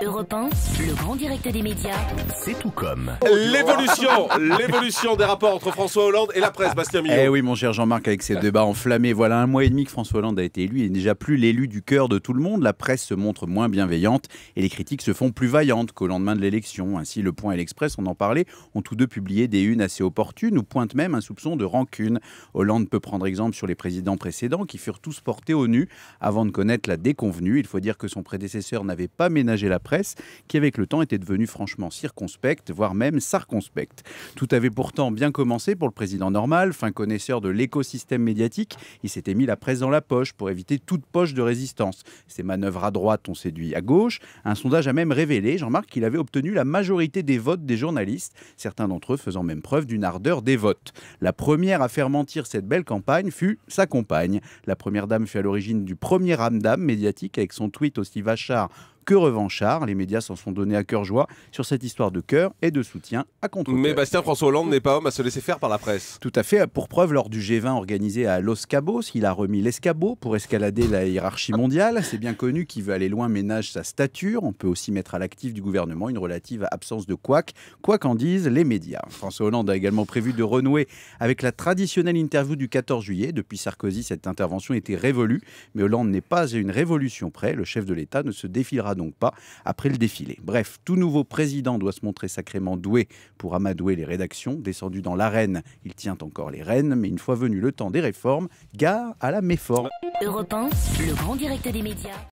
Europe 1, le grand direct des médias. C'est tout comme. L'évolution des rapports entre François Hollande et la presse, Bastien Millot. Eh oui, mon cher Jean-Marc, avec ces débats enflammés, voilà 1 mois et demi que François Hollande a été élu. Il n'est déjà plus l'élu du cœur de tout le monde. La presse se montre moins bienveillante et les critiques se font plus vaillantes qu'au lendemain de l'élection. Ainsi, Le Point et l'Express, on en parlait, ont tous deux publié des unes assez opportunes ou pointent même un soupçon de rancune. Hollande peut prendre exemple sur les présidents précédents qui furent tous portés au nu avant de connaître la déconvenue. Il faut dire que son prédécesseur n'avait pas ménagé la presse, qui avec le temps était devenue franchement circonspecte, voire même sarconspecte. Tout avait pourtant bien commencé pour le président normal, fin connaisseur de l'écosystème médiatique. Il s'était mis la presse dans la poche pour éviter toute poche de résistance. Ses manœuvres à droite ont séduit à gauche. Un sondage a même révélé, Jean-Marc, qu'il avait obtenu la majorité des votes des journalistes, certains d'entre eux faisant même preuve d'une ardeur dévote. La première à faire mentir cette belle campagne fut sa compagne. La première dame fut à l'origine du premier ramdam médiatique avec son tweet aussi vachard que revanchard. Les médias s'en sont donnés à cœur joie sur cette histoire de cœur et de soutien à contre-cœur. Mais François Hollande n'est pas homme à se laisser faire par la presse. Tout à fait. Pour preuve, lors du G20 organisé à Los Cabos, il a remis l'escabeau pour escalader la hiérarchie mondiale. C'est bien connu qu'il veut aller loin ménage sa stature. On peut aussi mettre à l'actif du gouvernement une relative absence de couac, quoi qu'en disent les médias. François Hollande a également prévu de renouer avec la traditionnelle interview du 14 juillet. Depuis Sarkozy, cette intervention était révolue. Mais Hollande n'est pas à une révolution près. Le chef de l'État ne se défilera donc pas après le défilé. Bref, tout nouveau président doit se montrer sacrément doué pour amadouer les rédactions. Descendu dans l'arène, il tient encore les rênes, mais une fois venu le temps des réformes, gare à la méforme. Europe 1, le grand direct des médias.